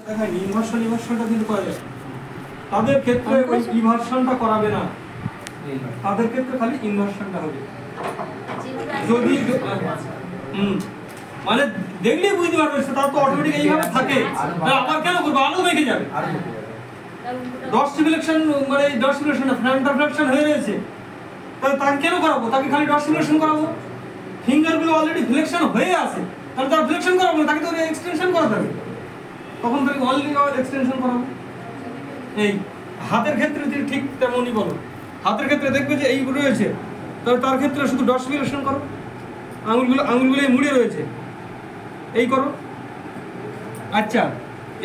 দেখায়নি ইনভার্সনটা কিন্তু করা যায়। তাদের ক্ষেত্রে ওই ইনভার্সনটা করাবে না, তাদের ক্ষেত্রে খালি ইনভার্সনটা হবে। যদি মানে দেখলে বুঝতে পারবে তার তো অটোমেটিক এইভাবে থাকে, আবার কেন করবো, আলো মেখে যাবে। ডট সিমুলেশন মানে ডট সিমুলেশন না, ফ্রন্টাল ফ্র্যাকশন হয়ে রয়েছে, তাহলে তাকে কেন করাবো? তাকে খালি ডট সিমুলেশন করাবো। ফিঙ্গারগুলো অলরেডি ফ্লেকশন হয়ে আছে, তাহলে তার ফ্লেকশন করাবো না, তাকে তো এক্সটেনশন করাতে হবে। তখন তাকে অলরেডি এক্সটেনশন করাবো। এই হাতের ক্ষেত্রে ঠিক তেমনই বলো, হাতের ক্ষেত্রে দেখবে যে এই রয়েছে, তাহলে তার ক্ষেত্রে শুধু ডট সিমুলেশন করো। আঙুলগুলো মুড়ে রয়েছে, এই করো। আচ্ছা,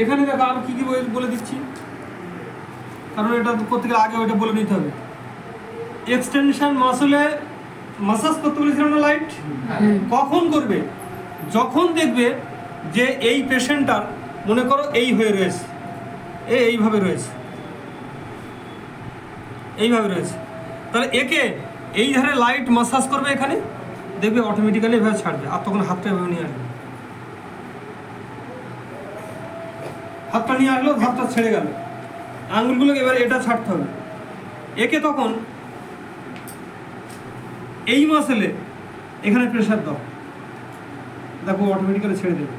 এখানে দেখো আর কি কি বলে দিচ্ছি, কারণ এটা করতে গেলে আগে ওইটা বলে নিতে হবে। এক্সটেনশন মাসলে মাসাজ করতে বলেছিলাম না লাইট, কখন করবে? যখন দেখবে যে এই পেশেন্টটার মনে করো এই হয়ে রয়েছে, এইভাবে রয়েছে, এইভাবে রয়েছে, তাহলে একে এই ধারে লাইট মাসাজ করবে, এখানে দেখবে অটোমেটিক্যালি এভাবে ছাড়বে, আর তখন হাতটা এভাবে নিয়ে আসবে, হাতটা নিয়ে আসলো, হাতটা ছেড়ে গেল, আঙুলগুলোকে এবার এটা ছাড়তে হবে। একে তখন এই মাসেলে এখানে প্রেসার দাও, দেখো অটোমেটিক্যালি ছেড়ে দেবে।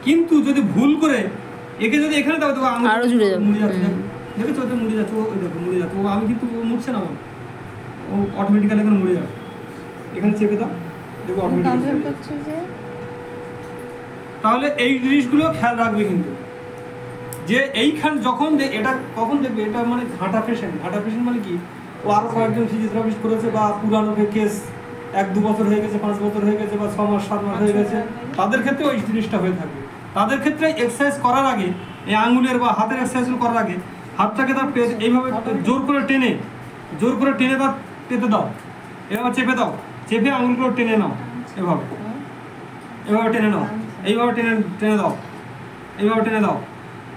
কিন্তু যদি ভুল করে একে যদি এখানে দাও, দেখো আঙুল আরো জুড়ে যাবে, মুড়ে যাচ্ছে, দেখেছো ওতে মুড়ে যাচ্ছে, ওই দেখো মুড়ে যাচ্ছে, ও আমি কিন্তু ও মুড়ছে না, ও অটোমেটিক্যালি এখানে মুড়ে যাবে। এখানে চেপে দাও, দেখো অটোমেটিক্যালি। তাহলে এই জিনিসগুলো খেয়াল রাখবে কিন্তু, যে এইখান যখন এটা কখন দেখবে, এটা মানে ঘাটা পেশেন্ট মানে কি, ও আরো কয়েকজন ফিজিওথেরাপিস্ট করেছে, বা পুরানো কেস 1-2 বছর হয়ে গেছে, 5 বছর হয়ে গেছে, বা 6 মাস 7 মাস হয়ে গেছে, তাদের ক্ষেত্রে ওই জিনিসটা হয়ে থাকবে। তাদের ক্ষেত্রে এক্সারসাইজ করার আগে, এই আঙুলের বা হাতের এক্সারসাইজগুলো করার আগে হাতটাকে তার এইভাবে জোর করে টেনে তার পেতে দাও, এভাবে চেপে দাও, চেপে আঙুলগুলো টেনে নাও, এভাবে টেনে নাও, এইভাবে টেনে দাও, এইভাবে টেনে দাও।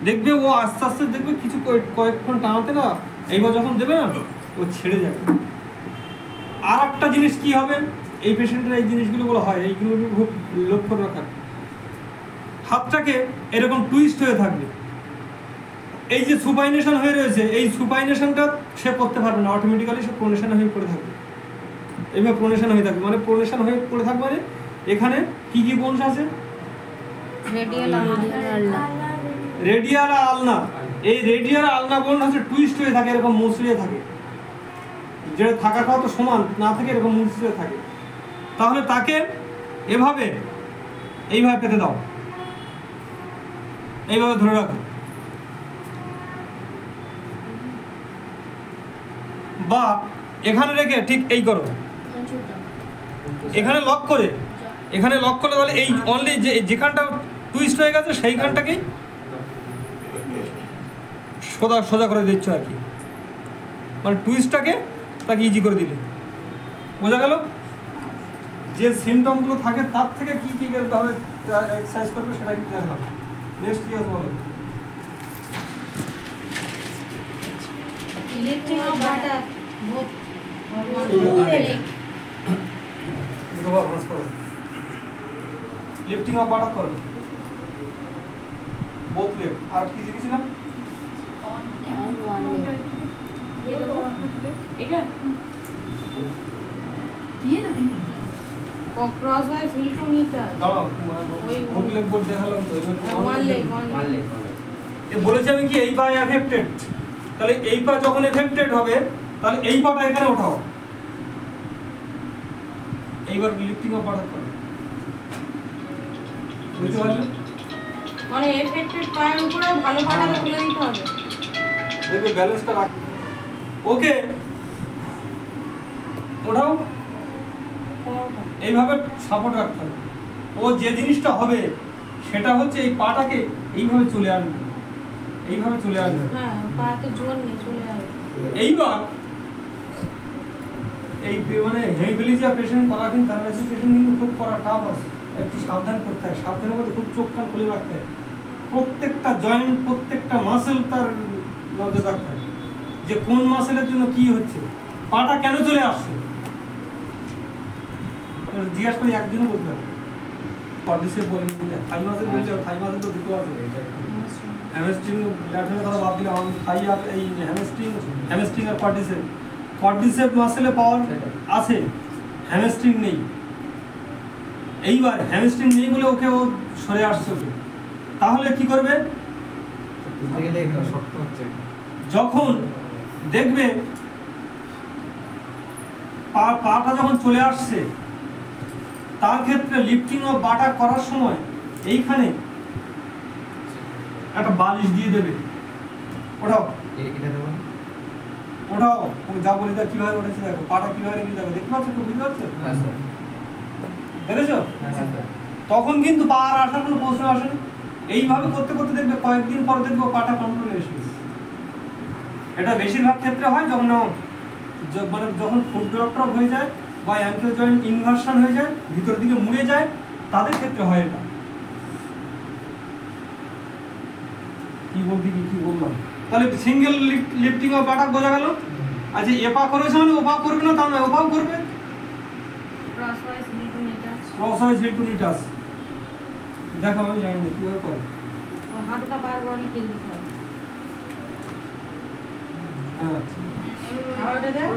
দেখবে ও আস্তে আস্তে দেখবে কিছু কয়েকক্ষণ টানাতে না, এইবার যখন দেবে না, ও ছেড়ে যাবে। আর একটা জিনিস কি হবে, এই পেশেন্টের এই জিনিসগুলো হয়, এইগুলো খুব লক্ষ্য রাখার। হাতটাকে এরকম টুইস্ট হয়ে থাকবে, এই যে সুপাইনেশন হয়ে রয়েছে, এই সুপাইনেশনটা সে করতে পারবে না, অটোমেটিক্যালি সে প্রোনেশন হয়ে পড়ে থাকবে, এইভাবে প্রোনেশন হয়ে থাকবে। মানে প্রোনেশন হয়ে পড়ে থাকবে মানে এখানে কি কি বোনস আছে, রেডিয়াল আর আলনা। এই রেডিয়াল আর আলনা বোন হচ্ছে টুইস্ট হয়ে থাকে, এরকম মুচড়িয়ে থাকে, যেটা থাকার কথা তো সমান না থাকে, এরকম মুচড়িয়ে থাকে। তাহলে তাকে এইভাবে পেতে দাও, এইভাবে ধরে রাখো, বা এখানে রেখে ঠিক এই করো, এখানে লক করলে তাহলে এই অনলি যেখানটা টুইস্ট হয়ে গেছে সেইখানটাকেই সোজা করে দিচ্ছ আর কি, মানে টুইস্টটাকে তাকে ইজি করে দিলে। বোঝা গেল? যে সিমটমগুলো থাকে তার থেকে কি কি ভাবে এক্সারসাইজ করবে সেটা কি দেখলাম। নেক্সট কি আছে বলো? Electric butter lifting of butter করো, বোথ লেফট। আর কি দেখেছিলাম? এটা দিয়ে না ক্রস বাই ফিল্টোমিটার দাঁড়াও, বোথ লেফট বোর্ড দেখালাম তো, ওয়ান লেগ এ বলেছি আমি কি এই পা এফেক্টেড, তাহলে এই পা যখন এফেক্টেড হবে তাহলে এই পাটা এখানে ওঠাও, এইবার লিফটিং অফ বাটার করো। বুঝতে পারলে? মানে এফেক্টেড পায়ের উপরে ভালো পাটাকে তুলে দিতে হবে, দেখবে ব্যালেন্সটা রাখ। ওকে, ওঠাও, এইভাবে সাপোর্ট রাখতে হবে। ও যে জিনিসটা হবে সেটা হচ্ছে এই পাটাকে এইভাবে চলে আসবে, হ্যাঁ পাতে জোর নেই, চলে আসবে। এইবার এই মানে হেমিপ্লেজিয়া পেশেন্ট করা কিন্তু প্যারালাইসিস পেশেন্ট কিন্তু খুব করা টাফ আছে, একটু সাবধান করতে হয়, সাবধানের মধ্যে খুব চোখ কান খুলে রাখতে হয়, প্রত্যেকটা জয়েন্ট প্রত্যেকটা মাসেল তার নজর রাখতে হয়, যে কোন মাসেলের জন্য কি হচ্ছে, পাটা কেন চলে আসছে, জিজ্ঞাসা করে একদিনও বলতে হবে। থাই মাসেল বলছে, থাই মাসেল তো দুটো আছে, হ্যামস্ট্রিং ল্যাটেরাল কথা বাদ দিলাম, আমি থাই আর এই হ্যামস্ট্রিং আর কোয়াড্রিসেপ মাসেলে পাওয়ার আছে, হ্যামস্ট্রিং নেই। এইবার হ্যামস্ট্রিং নেই বলে ওকে ও সরে আসছে ওকে, তাহলে কি করবে? যখন দেখবে পাটা যখন চলে আসছে, তার ক্ষেত্রে লিফটিং ও বাটা করার সময় এইখানে একটা বালিশ দিয়ে দেবে। ওঠাও ওঠাও, তুমি যা বলি দেখ কিভাবে উঠেছে, দেখো পাটা কিভাবে রেখে দেখো, দেখতে পাচ্ছ, খুব বুঝতে পারছো, দেখেছো? তখন কিন্তু পা আর আসার কোনো প্রশ্ন আসে না। এইভাবে করতে করতে দেখবে কয়েকদিন পরে দেখবে পাটা কন্ট্রোলে এসে গেছে। এটা বেশিরভাগ ক্ষেত্রে হয় যখন মানে যখন ফুট ড্রপ হয়ে যায় বা অ্যাঙ্কেল জয়েন্ট ইনভার্সন হয়ে যায়, ভিতরের দিকে মুড়ে যায়, তাদের ক্ষেত্রে হয় এটা। কি বললাম? তাহলে সিঙ্গেল লিফটিং অফ বাটাক বোঝা গেল। আচ্ছা, এপা করেছে মানে ওপা করবে না তা নয়, ওপাও করবে। ক্রসওয়াইজ হিল টু নিটাস দেখো, আমি জানি না কিভাবে করে। হাতটা বারবার নিচে দিতে হবে। আচ্ছা, আর ওটা দেখ।